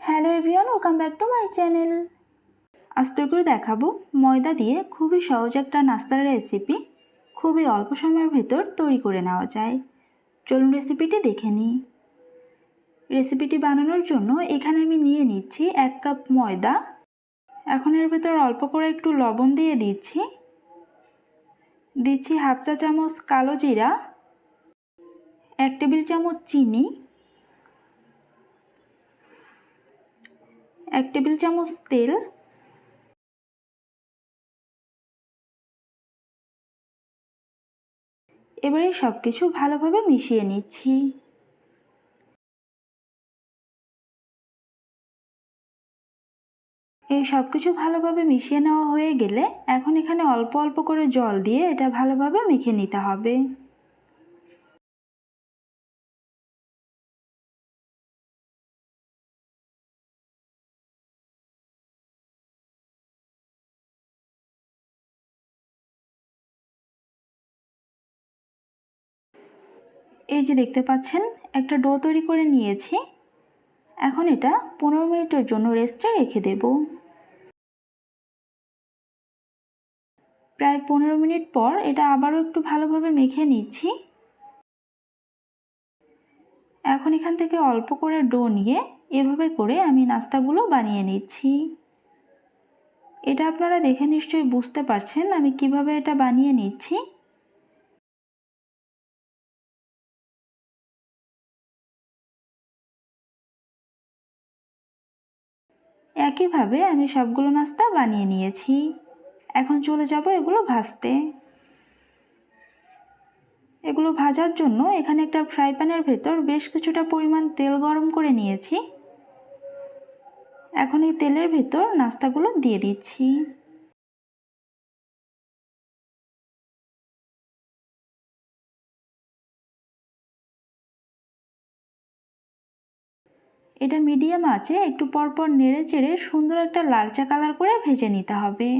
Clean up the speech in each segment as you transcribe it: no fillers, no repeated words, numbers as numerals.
Hello everyone, welcome back to my channel. আজকে করে দেখাবো ময়দা দিয়ে খুবই সহজ একটা নাস্তার রেসিপি, খুবই অল্প সময়ের ভেতর তৈরি করে নেওয়া যায়। চলুন রেসিপিটি দেখে নিই। রেসিপিটি বানানোর জন্য এখানে আমি নিয়ে নিচ্ছি 1 কাপ ময়দা। এখন এর ভেতর অল্প করে একটু লবণ দিয়ে দিচ্ছি 1/2 চা চামচ কালো জিরা, 1 টেবিল চামচ চিনি, 1 টেবিল চামচ তেল, এবারে সব কিছু ভালোভাবে মিশিয়ে নিচ্ছি। এই সব কিছু ভালোভাবে মিশিয়ে নেওয়া হয়ে গেলে এখন এখানে অল্প অল্প করে জল দিয়ে এটা ভালোভাবে মেখে নিতে হবে। এই যে দেখতে পাচ্ছেন একটা ডো তৈরি করে নিয়েছি। এখন এটা 15 মিনিটের জন্য রেস্টে রেখে দেব। প্রায় 15 মিনিট পর এটা আবারও একটু ভালোভাবে মেখে নিচ্ছি। এখন এখান থেকে অল্প করে ডো নিয়ে এভাবে করে আমি নাস্তাগুলো বানিয়ে নিচ্ছি। এটা আপনারা দেখে নিশ্চয়ই বুঝতে পারছেন আমি কিভাবে এটা বানিয়ে নিচ্ছি। একইভাবে আমি সবগুলো নাস্তা বানিয়ে নিয়েছি। এখন চলে যাব এগুলো ভাজতে। এগুলো ভাজার জন্য এখানে একটা ফ্রাই প্যানের ভেতর বেশ কিছুটা পরিমাণ তেল গরম করে নিয়েছি। এখন এই তেলের ভেতর নাস্তাগুলো দিয়ে দিচ্ছি। এটা মিডিয়াম আঁচে একটু পরপর নেড়ে চেড়ে সুন্দর একটা লালচে কালার করে ভেজে নিতে হবে।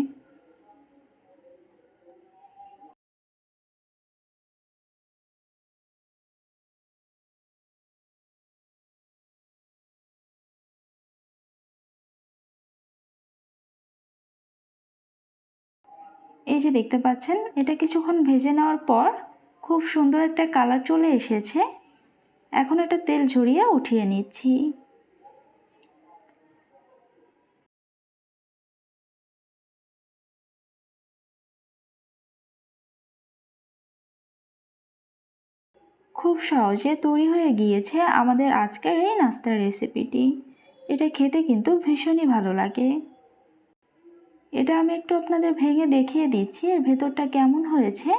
এই যে দেখতে পাচ্ছেন এটা কিছুক্ষণ ভেজে নেওয়ার পর খুব সুন্দর একটা কালার চলে এসেছে। এখন এটা তেল ঝরিয়ে উঠিয়ে নিচ্ছি। খুব সহজে তৈরি হয়ে গিয়েছে আমাদের আজকের এই নাস্তার রেসিপিটি। এটা খেতে কিন্তু ভীষণই ভালো লাগে। এটা আমি একটু আপনাদের ভেঙে দেখিয়ে দিচ্ছি এর ভেতরটা কেমন হয়েছে।